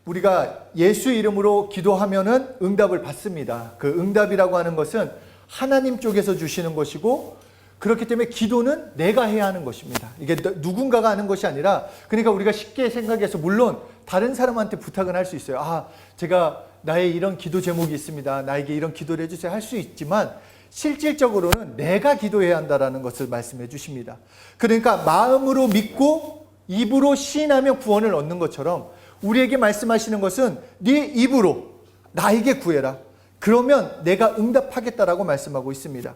우리가 예수 이름으로 기도하면은 응답을 받습니다. 그 응답이라고 하는 것은 하나님 쪽에서 주시는 것이고, 그렇기 때문에 기도는 내가 해야 하는 것입니다. 이게 누군가가 하는 것이 아니라, 그러니까 우리가 쉽게 생각해서 물론 다른 사람한테 부탁은 할 수 있어요. 제가 나의 이런 기도 제목이 있습니다. 나에게 이런 기도를 해주세요. 할 수 있지만 실질적으로는 내가 기도해야 한다는 것을 말씀해 주십니다. 그러니까 마음으로 믿고 입으로 시인하며 구원을 얻는 것처럼 우리에게 말씀하시는 것은 네 입으로 나에게 구해라. 그러면 내가 응답하겠다라고 말씀하고 있습니다.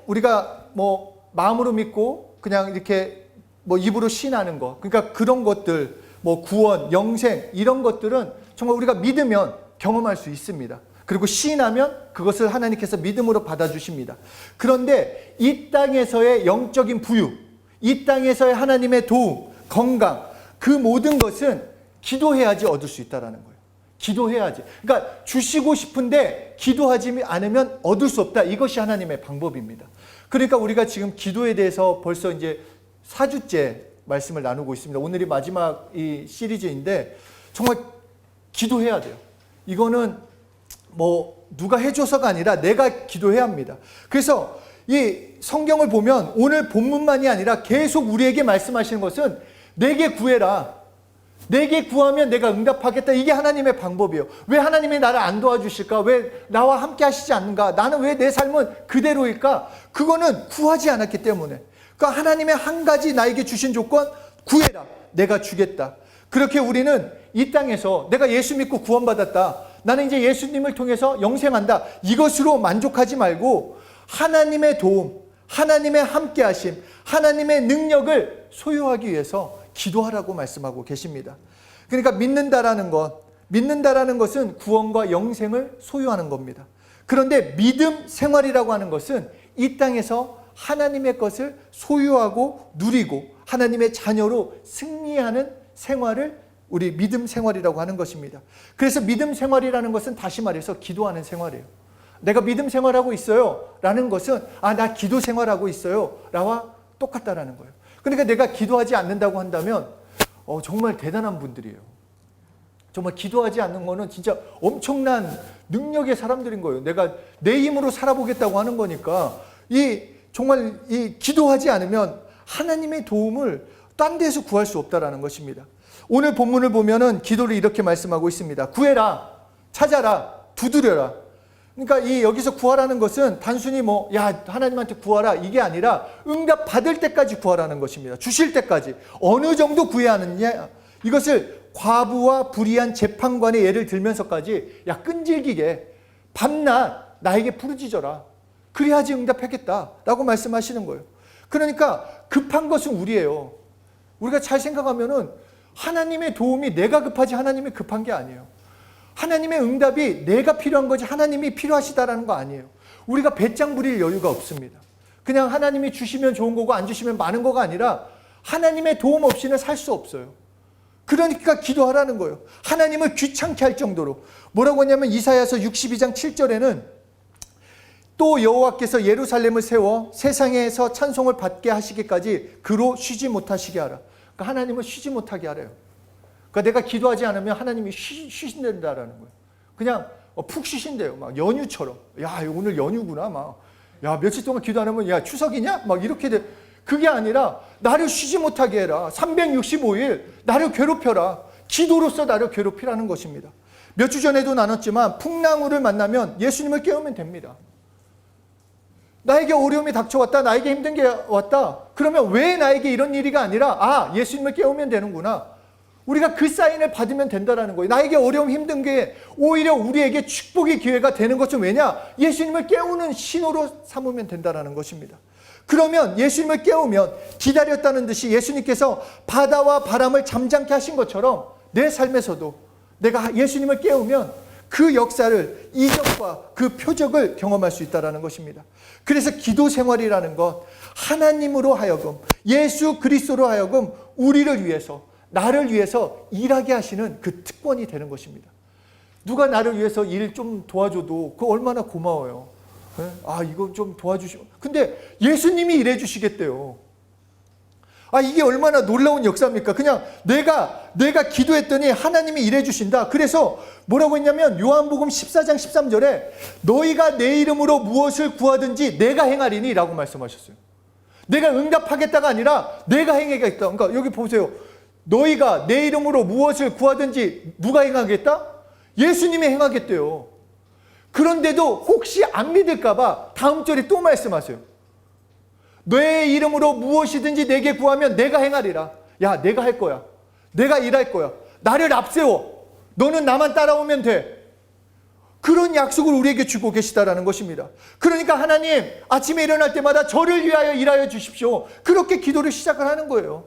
우리가 마음으로 믿고 그냥 이렇게 입으로 시인하는 것, 그러니까 그런 것들, 구원, 영생, 이런 것들은 정말 우리가 믿으면 경험할 수 있습니다. 그리고 시인하면 그것을 하나님께서 믿음으로 받아주십니다. 그런데 이 땅에서의 영적인 부유, 이 땅에서의 하나님의 도움, 건강, 그 모든 것은 기도해야지 얻을 수 있다는 거예요. 기도해야지. 그러니까 주시고 싶은데 기도하지 않으면 얻을 수 없다. 이것이 하나님의 방법입니다. 그러니까 우리가 지금 기도에 대해서 벌써 이제 4주째 말씀을 나누고 있습니다. 오늘이 마지막 이 시리즈인데 정말 기도해야 돼요. 이거는 누가 해줘서가 아니라 내가 기도해야 합니다. 그래서 이 성경을 보면 오늘 본문만이 아니라 계속 우리에게 말씀하시는 것은 내게 구해라. 내게 구하면 내가 응답하겠다. 이게 하나님의 방법이에요. 왜 하나님이 나를 안 도와주실까? 왜 나와 함께 하시지 않는가? 나는 왜 내 삶은 그대로일까? 그거는 구하지 않았기 때문에. 그러니까 하나님의 한 가지 나에게 주신 조건, 구해라. 내가 주겠다. 그렇게 우리는 이 땅에서 내가 예수 믿고 구원받았다. 나는 이제 예수님을 통해서 영생한다. 이것으로 만족하지 말고 하나님의 도움, 하나님의 함께하심, 하나님의 능력을 소유하기 위해서 기도하라고 말씀하고 계십니다. 그러니까 믿는다라는 것은 구원과 영생을 소유하는 겁니다. 그런데 믿음 생활이라고 하는 것은 이 땅에서 하나님의 것을 소유하고 누리고 하나님의 자녀로 승리하는 생활을 우리 믿음 생활이라고 하는 것입니다. 그래서 믿음 생활이라는 것은 다시 말해서 기도하는 생활이에요. 내가 믿음 생활하고 있어요 라는 것은 나 기도 생활하고 있어요 라와 똑같다라는 거예요. 그러니까 내가 기도하지 않는다고 한다면 정말 대단한 분들이에요. 정말 기도하지 않는 거는 진짜 엄청난 능력의 사람들인 거예요. 내가 내 힘으로 살아보겠다고 하는 거니까 정말 기도하지 않으면 하나님의 도움을 딴 데서 구할 수 없다라는 것입니다. 오늘 본문을 보면은 기도를 이렇게 말씀하고 있습니다. 구해라, 찾아라, 두드려라. 그러니까 여기서 구하라는 것은 단순히 하나님한테 구하라 이게 아니라 응답 받을 때까지 구하라는 것입니다. 주실 때까지. 어느 정도 구해야 하느냐? 이것을 과부와 불의한 재판관의 예를 들면서까지 끈질기게 밤낮 나에게 부르짖어라. 그래야지 응답하겠다라고 말씀하시는 거예요. 그러니까 급한 것은 우리예요. 우리가 잘 생각하면은 하나님의 도움이 내가 급하지 하나님이 급한 게 아니에요. 하나님의 응답이 내가 필요한 거지 하나님이 필요하시다라는 거 아니에요. 우리가 배짱 부릴 여유가 없습니다. 그냥 하나님이 주시면 좋은 거고 안 주시면 많은 거가 아니라 하나님의 도움 없이는 살 수 없어요. 그러니까 기도하라는 거예요. 하나님을 귀찮게 할 정도로. 뭐라고 하냐면 이사야서 62장 7절에는 또 여호와께서 예루살렘을 세워 세상에서 찬송을 받게 하시기까지 그로 쉬지 못하시게 하라. 그러니까 하나님은 쉬지 못하게 하래요. 그러니까 내가 기도하지 않으면 하나님이 쉬신다라는 거예요. 그냥 푹 쉬신대요. 막 연휴처럼. 오늘 연휴구나. 며칠 동안 기도 안 하면 추석이냐? 이렇게 돼. 그게 아니라 나를 쉬지 못하게 해라. 365일 나를 괴롭혀라. 기도로서 나를 괴롭히라는 것입니다. 몇 주 전에도 나눴지만 풍랑우를 만나면 예수님을 깨우면 됩니다. 나에게 어려움이 닥쳐왔다. 나에게 힘든 게 왔다. 그러면 왜 나에게 이런 일이가 아니라 예수님을 깨우면 되는구나. 우리가 그 사인을 받으면 된다는 거예요. 나에게 어려움 힘든 게 오히려 우리에게 축복의 기회가 되는 것은 왜냐? 예수님을 깨우는 신호로 삼으면 된다는 것입니다. 그러면 예수님을 깨우면 기다렸다는 듯이 예수님께서 바다와 바람을 잠잠케 하신 것처럼 내 삶에서도 내가 예수님을 깨우면 그 역사를, 이적과 그 표적을 경험할 수 있다는 것입니다. 그래서 기도 생활이라는 것, 하나님으로 하여금, 예수 그리스도로 하여금 우리를 위해서, 나를 위해서 일하게 하시는 그 특권이 되는 것입니다. 누가 나를 위해서 일 좀 도와줘도 그거 얼마나 고마워요. 이거 좀 도와주시고. 근데 예수님이 일해 주시겠대요. 이게 얼마나 놀라운 역사입니까? 그냥 내가 기도했더니 하나님이 일해 주신다. 그래서 뭐라고 했냐면 요한복음 14장 13절에 너희가 내 이름으로 무엇을 구하든지 내가 행하리니 라고 말씀하셨어요. 내가 응답하겠다가 아니라 내가 행하겠다. 그러니까 여기 보세요. 너희가 내 이름으로 무엇을 구하든지 누가 행하겠다? 예수님이 행하겠대요. 그런데도 혹시 안 믿을까봐 다음 절에 또 말씀하세요. 내 이름으로 무엇이든지 내게 구하면 내가 행하리라. 야, 내가 할 거야. 내가 일할 거야. 나를 앞세워. 너는 나만 따라오면 돼. 그런 약속을 우리에게 주고 계시다라는 것입니다. 그러니까 하나님, 아침에 일어날 때마다 저를 위하여 일하여 주십시오. 그렇게 기도를 시작을 하는 거예요.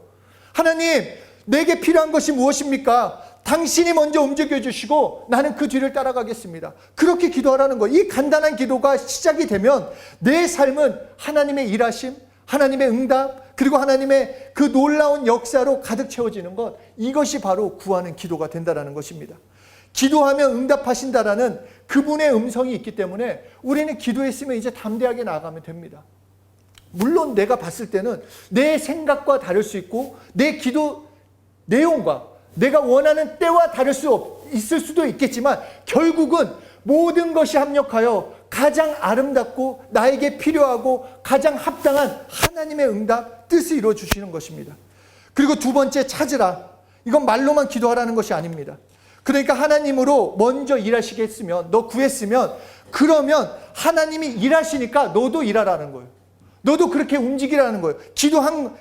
하나님, 내게 필요한 것이 무엇입니까? 당신이 먼저 움직여 주시고 나는 그 뒤를 따라가겠습니다. 그렇게 기도하라는 거예요. 이 간단한 기도가 시작이 되면 내 삶은 하나님의 일하심, 하나님의 응답, 그리고 하나님의 그 놀라운 역사로 가득 채워지는 것, 이것이 바로 구하는 기도가 된다는 것입니다. 기도하면 응답하신다라는 그분의 음성이 있기 때문에 우리는 기도했으면 이제 담대하게 나아가면 됩니다. 물론 내가 봤을 때는 내 생각과 다를 수 있고 내 기도 내용과 내가 원하는 때와 다를 수 있을 수도 있겠지만 결국은 모든 것이 합력하여 가장 아름답고 나에게 필요하고 가장 합당한 하나님의 응답, 뜻을 이루어 주시는 것입니다. 그리고 두 번째, 찾으라. 이건 말로만 기도하라는 것이 아닙니다. 그러니까 하나님으로 먼저 일하시겠으면, 너 구했으면, 그러면 하나님이 일하시니까 너도 일하라는 거예요. 너도 그렇게 움직이라는 거예요.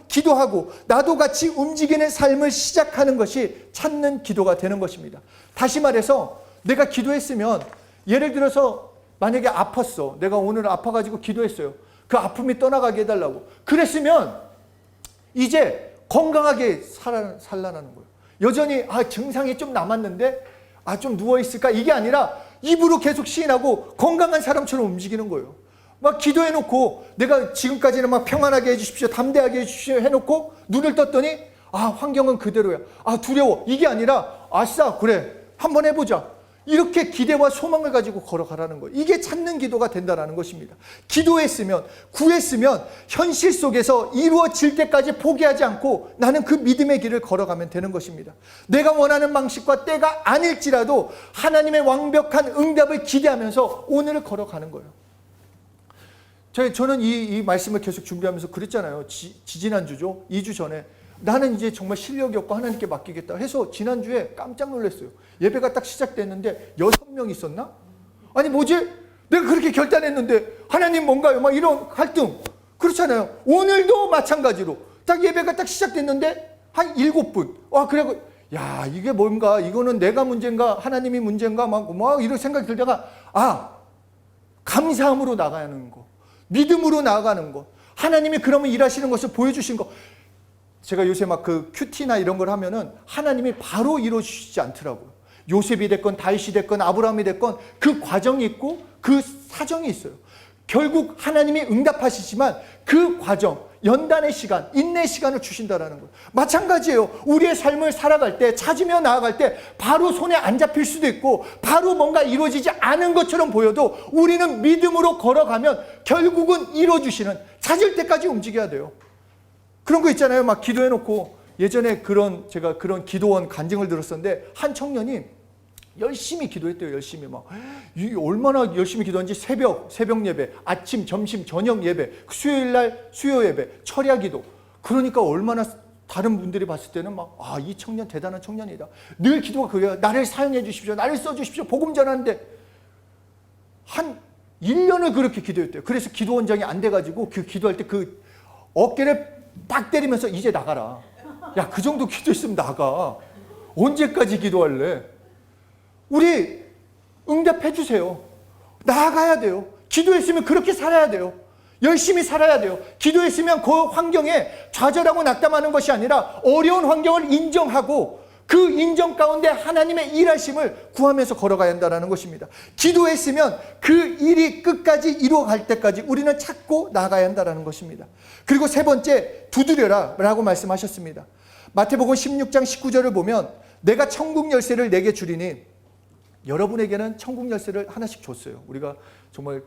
기도하고 나도 같이 움직이는 삶을 시작하는 것이 찾는 기도가 되는 것입니다. 다시 말해서 내가 기도했으면, 예를 들어서 만약에 아팠어. 내가 오늘 아파가지고 기도했어요. 그 아픔이 떠나가게 해달라고. 그랬으면 이제 건강하게 살라는 거예요. 여전히 증상이 좀 남았는데 좀 누워있을까? 이게 아니라 입으로 계속 시인하고 건강한 사람처럼 움직이는 거예요. 막 기도해놓고 내가 지금까지는 막 평안하게 해주십시오, 담대하게 해주십시오 해놓고 눈을 떴더니 환경은 그대로야. 두려워. 이게 아니라 아싸 그래 한번 해보자. 이렇게 기대와 소망을 가지고 걸어가라는 거예요. 이게 찾는 기도가 된다는 것입니다. 기도했으면, 구했으면 현실 속에서 이루어질 때까지 포기하지 않고 나는 그 믿음의 길을 걸어가면 되는 것입니다. 내가 원하는 방식과 때가 아닐지라도 하나님의 완벽한 응답을 기대하면서 오늘을 걸어가는 거예요. 저는 이 말씀을 계속 준비하면서 그랬잖아요. 지난주죠. 2주 전에. 나는 이제 정말 실력이 없고 하나님께 맡기겠다 해서 지난주에 깜짝 놀랐어요. 예배가 딱 시작됐는데 6명 있었나? 아니 뭐지? 내가 그렇게 결단했는데 하나님 뭔가요? 막 이런 갈등. 그렇잖아요. 오늘도 마찬가지로 딱 예배가 딱 시작됐는데 한 7분. 그래고 야 이게 뭔가, 이거는 내가 문제인가 하나님이 문제인가 막 이런 생각이 들다가 감사함으로 나가는 거, 믿음으로 나아가는 거, 하나님이 그러면 일하시는 것을 보여주신 거. 제가 요새 막 그 큐티나 이런 걸 하면은 하나님이 바로 이루어주시지 않더라고요. 요셉이 됐건 다윗이 됐건 아브라함이 됐건 그 과정이 있고 그 사정이 있어요. 결국 하나님이 응답하시지만 그 과정, 연단의 시간, 인내의 시간을 주신다라는 거예요. 마찬가지예요. 우리의 삶을 살아갈 때, 찾으며 나아갈 때 바로 손에 안 잡힐 수도 있고 바로 뭔가 이루어지지 않은 것처럼 보여도 우리는 믿음으로 걸어가면 결국은 이루어주시는, 찾을 때까지 움직여야 돼요. 그런 거 있잖아요. 막 기도해놓고, 예전에 제가 그런 기도원 간증을 들었었는데 한 청년이 열심히 기도했대요. 열심히 얼마나 열심히 기도한지 새벽 예배, 아침, 점심, 저녁 예배, 수요일날 수요 예배, 철야 기도. 그러니까 얼마나 다른 분들이 봤을 때는 이 청년 대단한 청년이다. 늘 기도가 그래요. 나를 사용해 주십시오. 나를 써주십시오. 복음 전하는데 한 1년을 그렇게 기도했대요. 그래서 기도원장이 안 돼가지고 그 기도할 때 그 어깨를 딱 때리면서 이제 나가라. 야, 그 정도 기도했으면 나가. 언제까지 기도할래? 우리 응답해 주세요. 나아가야 돼요. 기도했으면 그렇게 살아야 돼요. 열심히 살아야 돼요. 기도했으면 그 환경에 좌절하고 낙담하는 것이 아니라 어려운 환경을 인정하고 그 인정 가운데 하나님의 일하심을 구하면서 걸어가야 한다는 것입니다. 기도했으면 그 일이 끝까지 이루어갈 때까지 우리는 찾고 나가야 한다는 것입니다. 그리고 세 번째, 두드려라 라고 말씀하셨습니다. 마태복음 16장 19절을 보면 내가 천국 열쇠를 내게 주리니, 여러분에게는 천국 열쇠를 하나씩 줬어요. 우리가 정말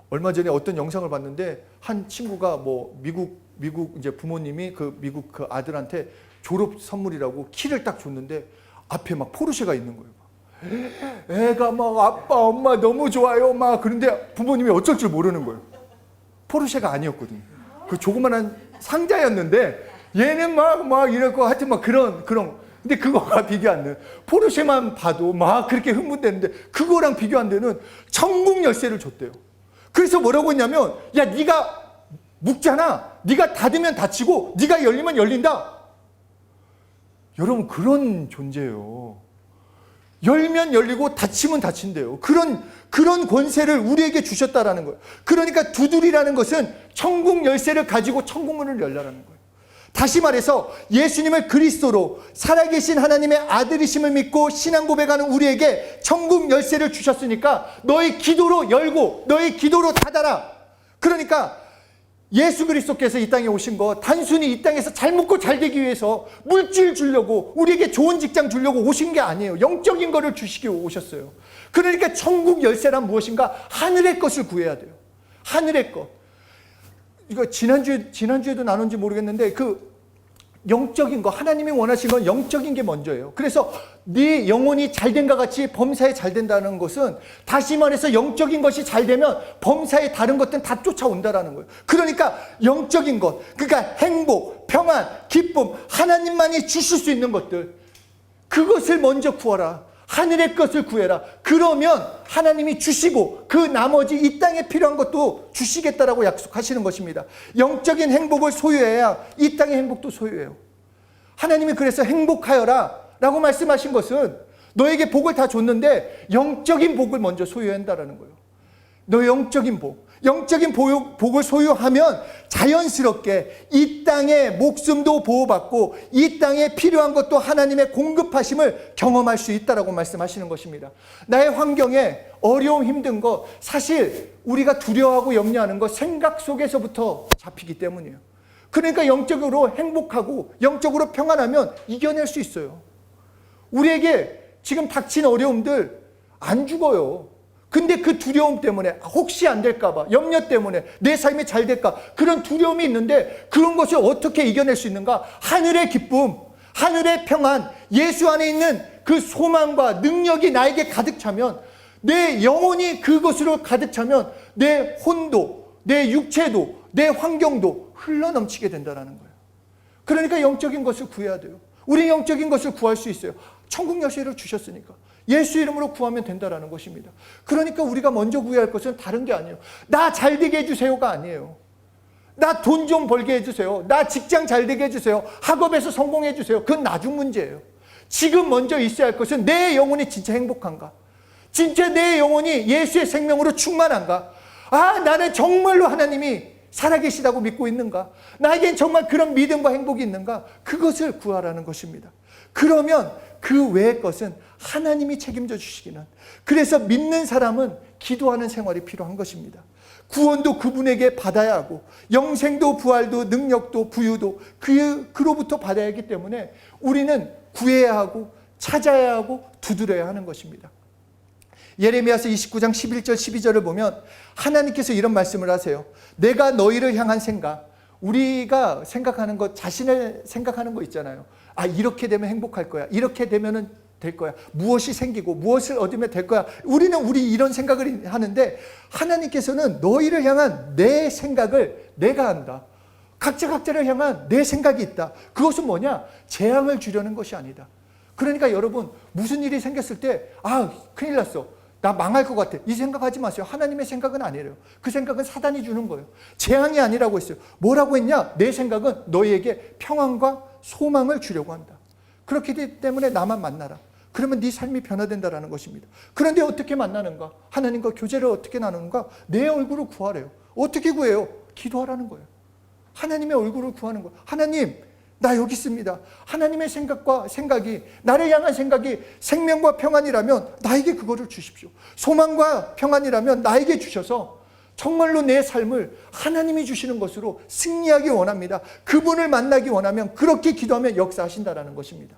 얼마 전에 어떤 영상을 봤는데 한 친구가 미국 미국 이제 부모님이 그 미국 그 아들한테 졸업 선물이라고 키를 딱 줬는데 앞에 막 포르쉐가 있는 거예요. 애가 막 아빠 엄마 너무 좋아요 막 그런데 부모님이 어쩔 줄 모르는 거예요. 포르쉐가 아니었거든요. 그 조그만한 상자였는데 얘는 막 이럴 하여튼 막 그런 근데 그거가 비교 안 돼요. 포르쉐만 봐도 막 그렇게 흥분되는데 그거랑 비교 안 되는 천국 열쇠를 줬대요. 그래서 뭐라고 했냐면 야 네가 묶잖아. 네가 닫으면 닫히고 네가 열리면 열린다. 여러분 그런 존재예요. 열면 열리고 닫히면 닫힌대요. 그런 권세를 우리에게 주셨다라는 거예요. 그러니까 두드리라는 것은 천국 열쇠를 가지고 천국문을 열라라는 거예요. 다시 말해서 예수님을 그리스도로 살아계신 하나님의 아들이심을 믿고 신앙 고백하는 우리에게 천국 열쇠를 주셨으니까 너희 기도로 열고 너희 기도로 닫아라. 그러니까 예수 그리스도께서 이 땅에 오신 거 단순히 이 땅에서 잘 먹고 잘 되기 위해서 물질 주려고 우리에게 좋은 직장 주려고 오신 게 아니에요. 영적인 거를 주시기 오셨어요. 그러니까 천국 열쇠란 무엇인가? 하늘의 것을 구해야 돼요. 하늘의 것. 이거 지난주에도 나눈지 모르겠는데 그 영적인 거 하나님이 원하신 건 영적인 게 먼저예요. 그래서 네 영혼이 잘된과 같이 범사에 잘 된다는 것은 다시 말해서 영적인 것이 잘 되면 범사에 다른 것들은 다 쫓아온다라는 거예요. 그러니까 영적인 것, 그러니까 행복, 평안, 기쁨, 하나님만이 주실 수 있는 것들 그것을 먼저 구하라. 하늘의 것을 구해라. 그러면 하나님이 주시고 그 나머지 이 땅에 필요한 것도 주시겠다라고 약속하시는 것입니다. 영적인 행복을 소유해야 이 땅의 행복도 소유해요. 하나님이 그래서 행복하여라 라고 말씀하신 것은 너에게 복을 다 줬는데 영적인 복을 먼저 소유해야 한다는 거예요. 너 영적인 복을 소유하면 자연스럽게 이 땅의 목숨도 보호받고 이 땅에 필요한 것도 하나님의 공급하심을 경험할 수 있다라고 말씀하시는 것입니다. 나의 환경에 어려움 힘든 거 사실 우리가 두려워하고 염려하는 거 생각 속에서부터 잡히기 때문이에요. 그러니까 영적으로 행복하고 영적으로 평안하면 이겨낼 수 있어요. 우리에게 지금 닥친 어려움들 안 죽어요. 근데 그 두려움 때문에 혹시 안 될까 봐 염려 때문에 내 삶이 잘 될까 그런 두려움이 있는데 그런 것을 어떻게 이겨낼 수 있는가? 하늘의 기쁨, 하늘의 평안, 예수 안에 있는 그 소망과 능력이 나에게 가득 차면 내 영혼이 그것으로 가득 차면 내 혼도, 내 육체도, 내 환경도 흘러넘치게 된다는 거예요. 그러니까 영적인 것을 구해야 돼요. 우리 영적인 것을 구할 수 있어요. 천국 열쇠를 주셨으니까. 예수 이름으로 구하면 된다는 것입니다. 그러니까 우리가 먼저 구해야 할 것은 다른 게 아니에요. 나 잘 되게 해주세요가 아니에요. 나 돈 좀 벌게 해주세요. 나 직장 잘 되게 해주세요. 학업에서 성공해 주세요. 그건 나중 문제예요. 지금 먼저 있어야 할 것은 내 영혼이 진짜 행복한가? 진짜 내 영혼이 예수의 생명으로 충만한가? 아, 나는 정말로 하나님이 살아계시다고 믿고 있는가? 나에겐 정말 그런 믿음과 행복이 있는가? 그것을 구하라는 것입니다. 그러면 그 외의 것은 하나님이 책임져 주시기는. 그래서 믿는 사람은 기도하는 생활이 필요한 것입니다. 구원도 그분에게 받아야 하고 영생도 부활도 능력도 부유도 그로부터 받아야 하기 때문에 우리는 구해야 하고 찾아야 하고 두드려야 하는 것입니다. 예레미야서 29장 11절 12절을 보면 하나님께서 이런 말씀을 하세요. 내가 너희를 향한 생각, 우리가 생각하는 것, 자신을 생각하는 거 있잖아요. 아, 이렇게 되면 행복할 거야. 이렇게 되면은 될 거야. 무엇이 생기고 무엇을 얻으면 될 거야. 우리 이런 생각을 하는데 하나님께서는 너희를 향한 내 생각을 내가 한다. 각자를 향한 내 생각이 있다. 그것은 뭐냐? 재앙을 주려는 것이 아니다. 그러니까 여러분 무슨 일이 생겼을 때 아, 큰일 났어. 나 망할 것 같아. 이 생각하지 마세요. 하나님의 생각은 아니래요. 그 생각은 사단이 주는 거예요. 재앙이 아니라고 했어요. 뭐라고 했냐? 내 생각은 너희에게 평안과 소망을 주려고 한다. 그렇기 때문에 나만 만나라. 그러면 네 삶이 변화된다라는 것입니다. 그런데 어떻게 만나는가? 하나님과 교제를 어떻게 나누는가? 내 얼굴을 구하래요. 어떻게 구해요? 기도하라는 거예요. 하나님의 얼굴을 구하는 거예요. 하나님, 나 여기 있습니다. 하나님의 생각이 나를 향한 생각이 생명과 평안이라면 나에게 그거를 주십시오. 소망과 평안이라면 나에게 주셔서 정말로 내 삶을 하나님이 주시는 것으로 승리하기 원합니다. 그분을 만나기 원하면 그렇게 기도하면 역사하신다라는 것입니다.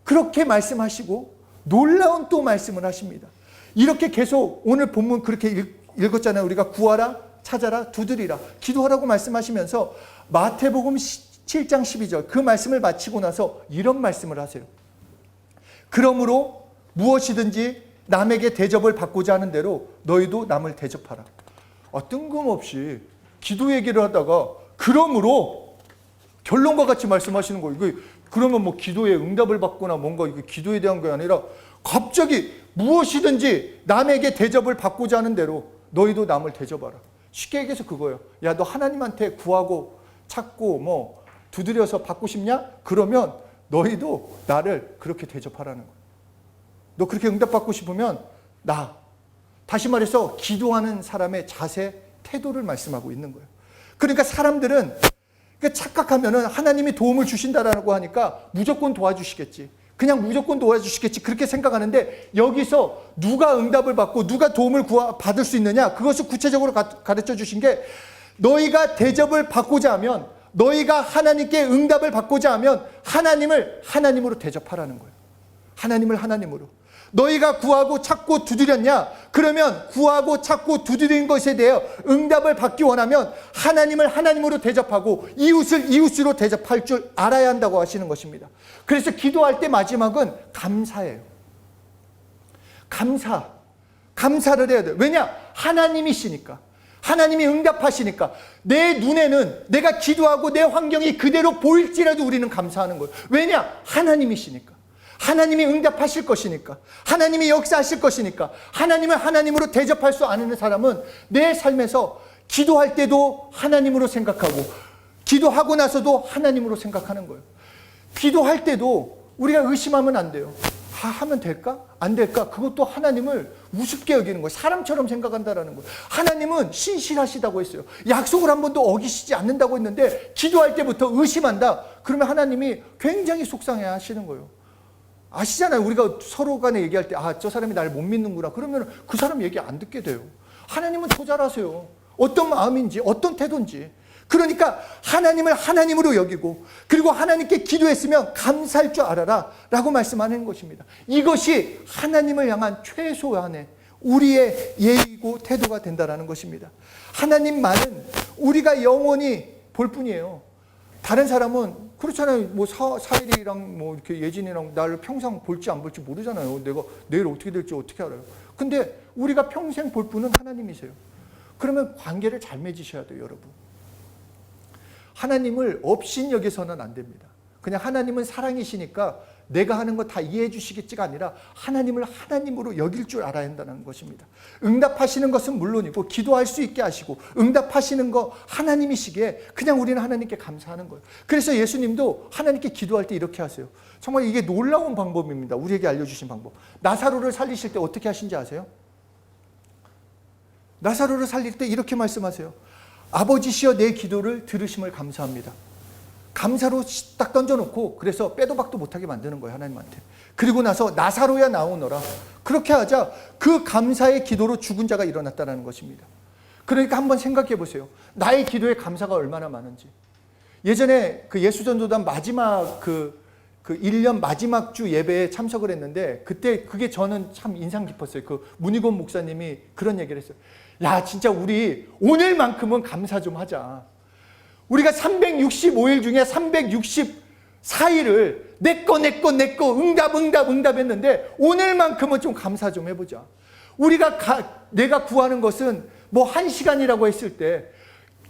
그렇게 말씀하시고 놀라운 또 말씀을 하십니다. 이렇게 계속 오늘 본문 그렇게 읽었잖아요. 우리가 구하라, 찾아라, 두드리라, 기도하라고 말씀하시면서 마태복음 7장 12절 그 말씀을 마치고 나서 이런 말씀을 하세요. 그러므로 무엇이든지 남에게 대접을 받고자 하는 대로 너희도 남을 대접하라. 뜬금없이 기도 얘기를 하다가 그러므로 결론과 같이 말씀하시는 거예요. 그러면 뭐 기도에 응답을 받거나 뭔가 이게 기도에 대한 게 아니라 갑자기 무엇이든지 남에게 대접을 받고자 하는 대로 너희도 남을 대접하라. 쉽게 얘기해서 그거예요. 야, 너 하나님한테 구하고 찾고 뭐 두드려서 받고 싶냐? 그러면 너희도 나를 그렇게 대접하라는 거예요. 너 그렇게 응답받고 싶으면 다시 말해서 기도하는 사람의 자세, 태도를 말씀하고 있는 거예요. 그러니까 사람들은 착각하면은 하나님이 도움을 주신다라고 하니까 무조건 도와주시겠지. 그냥 무조건 도와주시겠지. 그렇게 생각하는데 여기서 누가 응답을 받고 누가 도움을 받을 수 있느냐? 그것을 구체적으로 가르쳐 주신 게 너희가 대접을 받고자 하면 너희가 하나님께 응답을 받고자 하면 하나님을 하나님으로 대접하라는 거예요. 하나님을 하나님으로. 너희가 구하고 찾고 두드렸냐? 그러면 구하고 찾고 두드린 것에 대해 응답을 받기 원하면 하나님을 하나님으로 대접하고 이웃을 이웃으로 대접할 줄 알아야 한다고 하시는 것입니다. 그래서 기도할 때 마지막은 감사예요. 감사를 해야 돼요. 왜냐? 하나님이시니까. 하나님이 응답하시니까. 내 눈에는 내가 기도하고 내 환경이 그대로 보일지라도 우리는 감사하는 거예요. 왜냐? 하나님이시니까. 하나님이 응답하실 것이니까. 하나님이 역사하실 것이니까. 하나님을 하나님으로 대접할 수 않는 사람은 내 삶에서 기도할 때도 하나님으로 생각하고 기도하고 나서도 하나님으로 생각하는 거예요. 기도할 때도 우리가 의심하면 안 돼요. 하면 될까? 안 될까? 그것도 하나님을 우습게 여기는 거예요. 사람처럼 생각한다라는 거예요. 하나님은 신실하시다고 했어요. 약속을 한 번도 어기시지 않는다고 했는데 기도할 때부터 의심한다. 그러면 하나님이 굉장히 속상해 하시는 거예요. 아시잖아요. 우리가 서로 간에 얘기할 때 저 사람이 나를 못 믿는구나. 그러면 그 사람 얘기 안 듣게 돼요. 하나님은 더 잘 아세요. 어떤 마음인지 어떤 태도인지. 그러니까 하나님을 하나님으로 여기고 그리고 하나님께 기도했으면 감사할 줄 알아라 라고 말씀하는 것입니다. 이것이 하나님을 향한 최소한의 우리의 예의고 태도가 된다는 것입니다. 하나님만은 우리가 영원히 볼 뿐이에요. 다른 사람은 그렇잖아요. 뭐 사일이랑 뭐 이렇게 예진이랑 나를 평생 볼지 안 볼지 모르잖아요. 내가 내일 어떻게 될지 어떻게 알아요. 근데 우리가 평생 볼 분은 하나님이세요. 그러면 관계를 잘 맺으셔야 돼요, 여러분. 하나님을 업신여겨서는 안 됩니다. 그냥 하나님은 사랑이시니까 내가 하는 거 다 이해해 주시겠지가 아니라 하나님을 하나님으로 여길 줄 알아야 한다는 것입니다. 응답하시는 것은 물론이고 기도할 수 있게 하시고 응답하시는 거 하나님이시기에 그냥 우리는 하나님께 감사하는 거예요. 그래서 예수님도 하나님께 기도할 때 이렇게 하세요. 정말 이게 놀라운 방법입니다. 우리에게 알려주신 방법. 나사로를 살리실 때 어떻게 하신지 아세요? 나사로를 살릴 때 이렇게 말씀하세요. 아버지시여 내 기도를 들으심을 감사합니다. 감사로 딱 던져놓고 그래서 빼도 박도 못하게 만드는 거예요, 하나님한테. 그리고 나서 나사로야 나오너라. 그렇게 하자 그 감사의 기도로 죽은 자가 일어났다는 것입니다. 그러니까 한번 생각해 보세요. 나의 기도에 감사가 얼마나 많은지. 예전에 그 예수전도단 마지막 그 1년 마지막 주 예배에 참석을 했는데 그때 그게 저는 참 인상 깊었어요. 그 문희곤 목사님이 그런 얘기를 했어요. 야, 진짜 우리 오늘만큼은 감사 좀 하자. 우리가 365일 중에 364일을 내 거 응답 했는데 오늘만큼은 좀 감사 좀 해보자. 내가 구하는 것은 뭐 1시간이라고 했을 때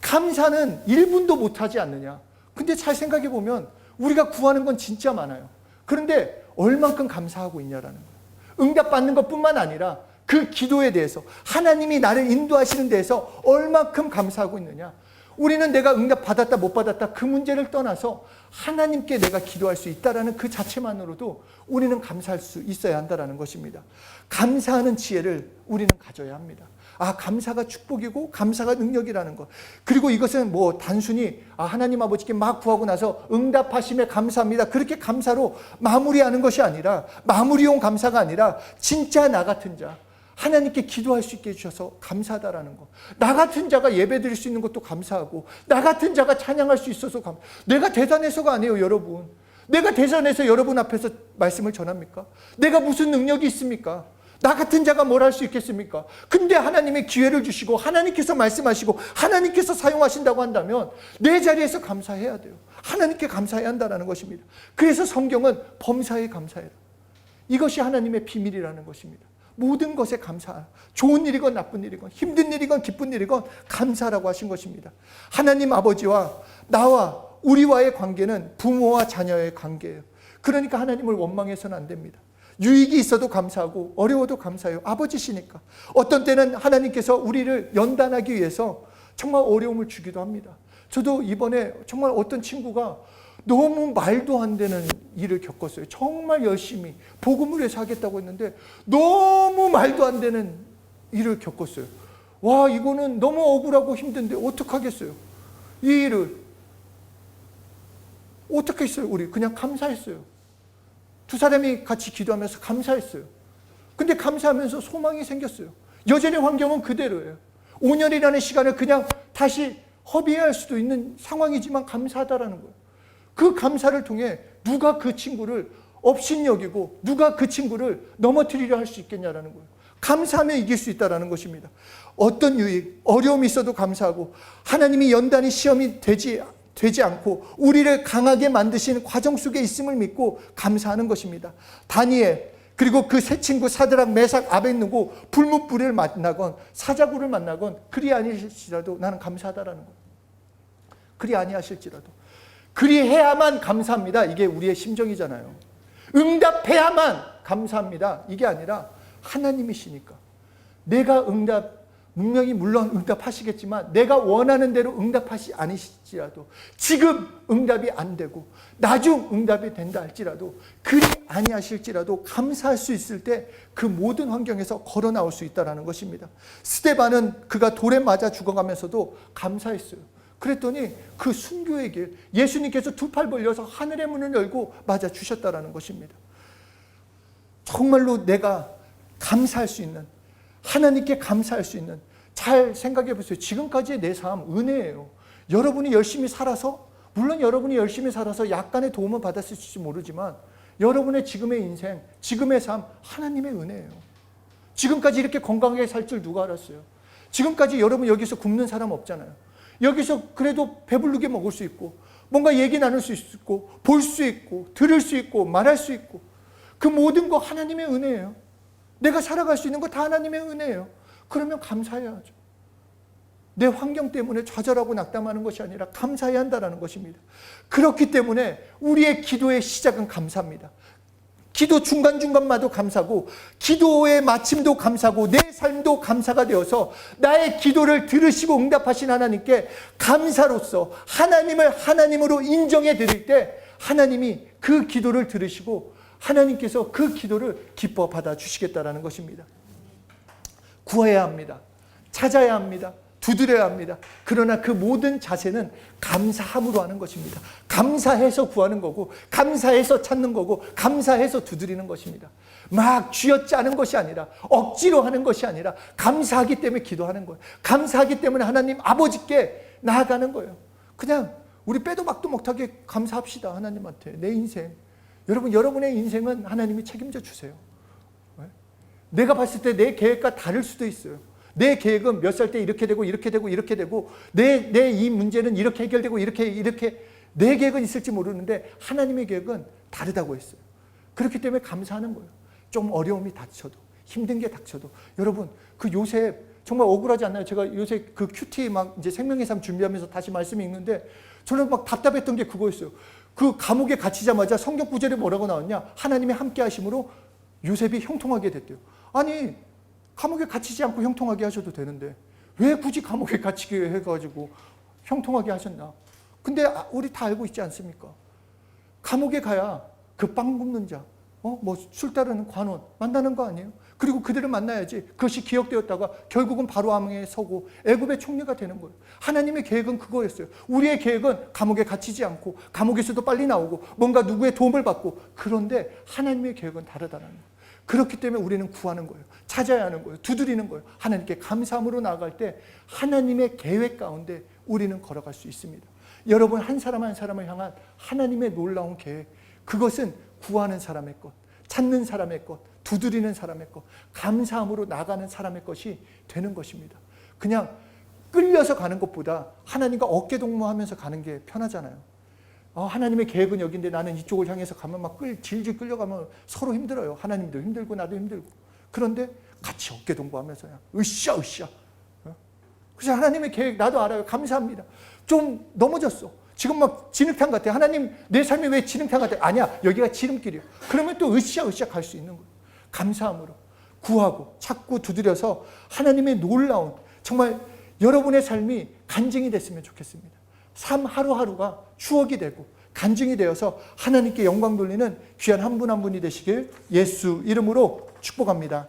감사는 1분도 못하지 않느냐. 근데 잘 생각해 보면 우리가 구하는 건 진짜 많아요. 그런데 얼만큼 감사하고 있냐라는 거예요. 응답받는 것뿐만 아니라 그 기도에 대해서 하나님이 나를 인도하시는 데에서 얼만큼 감사하고 있느냐. 우리는 내가 응답 받았다 못 받았다 그 문제를 떠나서 하나님께 내가 기도할 수 있다는 그 자체만으로도 우리는 감사할 수 있어야 한다는 것입니다. 감사하는 지혜를 우리는 가져야 합니다. 감사가 축복이고 감사가 능력이라는 것. 그리고 이것은 뭐 단순히 하나님 아버지께 막 구하고 나서 응답하심에 감사합니다. 그렇게 감사로 마무리하는 것이 아니라 마무리용 감사가 아니라 진짜 나 같은 자. 하나님께 기도할 수 있게 해주셔서 감사하다라는 것. 나 같은 자가 예배 드릴 수 있는 것도 감사하고 나 같은 자가 찬양할 수 있어서 내가 대단해서가 아니에요, 여러분. 내가 대단해서 여러분 앞에서 말씀을 전합니까? 내가 무슨 능력이 있습니까? 나 같은 자가 뭘 할 수 있겠습니까? 근데 하나님의 기회를 주시고 하나님께서 말씀하시고 하나님께서 사용하신다고 한다면 내 자리에서 감사해야 돼요. 하나님께 감사해야 한다는 것입니다. 그래서 성경은 범사에 감사해라. 이것이 하나님의 비밀이라는 것입니다. 모든 것에 감사하라. 좋은 일이건 나쁜 일이건 힘든 일이건 기쁜 일이건 감사라고 하신 것입니다. 하나님 아버지와 나와 우리와의 관계는 부모와 자녀의 관계예요. 그러니까 하나님을 원망해서는 안 됩니다. 유익이 있어도 감사하고 어려워도 감사해요. 아버지시니까. 어떤 때는 하나님께서 우리를 연단하기 위해서 정말 어려움을 주기도 합니다. 저도 이번에 정말 어떤 친구가 너무 말도 안 되는 일을 겪었어요. 정말 열심히 복음을 위해서 하겠다고 했는데 너무 말도 안 되는 일을 겪었어요. 와, 이거는 너무 억울하고 힘든데 어떡하겠어요. 이 일을 어떻게 했어요? 우리 그냥 감사했어요. 두 사람이 같이 기도하면서 감사했어요. 근데 감사하면서 소망이 생겼어요. 여전히 환경은 그대로예요. 5년이라는 시간을 그냥 다시 허비해야 할 수도 있는 상황이지만 감사하다라는 거예요. 그 감사를 통해 누가 그 친구를 업신여기고 누가 그 친구를 넘어뜨리려 할 수 있겠냐라는 거예요. 감사하면 이길 수 있다는 것입니다. 어떤 유익, 어려움이 있어도 감사하고 하나님이 연단이 시험이 되지 않고 우리를 강하게 만드신 과정 속에 있음을 믿고 감사하는 것입니다. 다니엘 그리고 그 세 친구 사드락 메삭 아벳느고 불못불을 만나건 사자굴을 만나건 그리 아니실지라도 나는 감사하다라는 거예요. 그리 아니하실지라도 그리해야만 감사합니다. 이게 우리의 심정이잖아요. 응답해야만 감사합니다. 이게 아니라 하나님이시니까 내가 분명히 물론 응답하시겠지만 내가 원하는 대로 응답하시 아니실지라도 지금 응답이 안 되고 나중 응답이 된다 할지라도 그리 아니하실지라도 감사할 수 있을 때 그 모든 환경에서 걸어 나올 수 있다는 것입니다. 스데반은 그가 돌에 맞아 죽어가면서도 감사했어요. 그랬더니 그 순교의 길 예수님께서 두 팔 벌려서 하늘의 문을 열고 맞아 주셨다는 것입니다. 정말로 내가 감사할 수 있는 하나님께 감사할 수 있는 잘 생각해 보세요. 지금까지의 내 삶 은혜예요. 여러분이 열심히 살아서 물론 여러분이 열심히 살아서 약간의 도움은 받았을지 모르지만 여러분의 지금의 인생 지금의 삶 하나님의 은혜예요. 지금까지 이렇게 건강하게 살 줄 누가 알았어요? 지금까지 여러분 여기서 굶는 사람 없잖아요. 여기서 그래도 배부르게 먹을 수 있고 뭔가 얘기 나눌 수 있고 볼 수 있고 들을 수 있고 말할 수 있고 그 모든 거 하나님의 은혜예요. 내가 살아갈 수 있는 거 다 하나님의 은혜예요. 그러면 감사해야죠. 내 환경 때문에 좌절하고 낙담하는 것이 아니라 감사해야 한다는 것입니다. 그렇기 때문에 우리의 기도의 시작은 감사입니다. 기도 중간중간마다 감사고 기도의 마침도 감사고 내 삶도 감사가 되어서 나의 기도를 들으시고 응답하신 하나님께 감사로서 하나님을 하나님으로 인정해 드릴 때 하나님이 그 기도를 들으시고 하나님께서 그 기도를 기뻐 받아주시겠다는 것입니다. 구해야 합니다. 찾아야 합니다. 두드려야 합니다. 그러나 그 모든 자세는 감사함으로 하는 것입니다. 감사해서 구하는 거고 감사해서 찾는 거고 감사해서 두드리는 것입니다. 막 쥐어짜는 것이 아니라 억지로 하는 것이 아니라 감사하기 때문에 기도하는 거예요. 감사하기 때문에 하나님 아버지께 나아가는 거예요. 그냥 우리 빼도 박도 못하게 감사합시다. 하나님한테 내 인생. 여러분 여러분의 인생은 하나님이 책임져 주세요. 내가 봤을 때 내 계획과 다를 수도 있어요. 내 계획은 몇 살 때 이렇게 되고 이렇게 되고 이렇게 되고 내 이 문제는 이렇게 해결되고 이렇게 내 계획은 있을지 모르는데 하나님의 계획은 다르다고 했어요. 그렇기 때문에 감사하는 거예요. 좀 어려움이 닥쳐도 힘든 게 닥쳐도 여러분 그 요셉 정말 억울하지 않나요? 제가 요새 그 큐티 막 이제 생명의 삶 준비하면서 다시 말씀이 읽는데 저는 막 답답했던 게 그거였어요. 그 감옥에 갇히자마자 성경 구절에 뭐라고 나왔냐? 하나님이 함께 하심으로 요셉이 형통하게 됐대요. 아니 감옥에 갇히지 않고 형통하게 하셔도 되는데 왜 굳이 감옥에 갇히게 해가지고 형통하게 하셨나? 근데 우리 다 알고 있지 않습니까? 감옥에 가야 그 빵 굽는 자, 술 따르는 관원 만나는 거 아니에요? 그리고 그들을 만나야지 그것이 기억되었다가 결국은 바로 왕에 서고 애굽의 총리가 되는 거예요. 하나님의 계획은 그거였어요. 우리의 계획은 감옥에 갇히지 않고 감옥에서도 빨리 나오고 뭔가 누구의 도움을 받고 그런데 하나님의 계획은 다르다는 거예요. 그렇기 때문에 우리는 구하는 거예요. 찾아야 하는 거예요. 두드리는 거예요. 하나님께 감사함으로 나아갈 때 하나님의 계획 가운데 우리는 걸어갈 수 있습니다. 여러분 한 사람 한 사람을 향한 하나님의 놀라운 계획 그것은 구하는 사람의 것, 찾는 사람의 것, 두드리는 사람의 것, 감사함으로 나가는 사람의 것이 되는 것입니다. 그냥 끌려서 가는 것보다 하나님과 어깨동무하면서 가는 게 편하잖아요. 하나님의 계획은 여기인데 나는 이쪽을 향해서 가면 막 질질 끌려가면 서로 힘들어요. 하나님도 힘들고 나도 힘들고. 그런데 같이 어깨동무하면서 으쌰. 그래서 하나님의 계획 나도 알아요. 감사합니다. 좀 넘어졌어. 지금 막 진흙탕 같아. 하나님 내 삶이 왜 진흙탕 같아? 아니야. 여기가 지름길이야. 그러면 또 으쌰 갈 수 있는 거예요. 감사함으로 구하고 찾고 두드려서 하나님의 놀라운 정말 여러분의 삶이 간증이 됐으면 좋겠습니다. 삶 하루하루가 추억이 되고 간증이 되어서 하나님께 영광 돌리는 귀한 한 분 한 분이 되시길 예수 이름으로 축복합니다.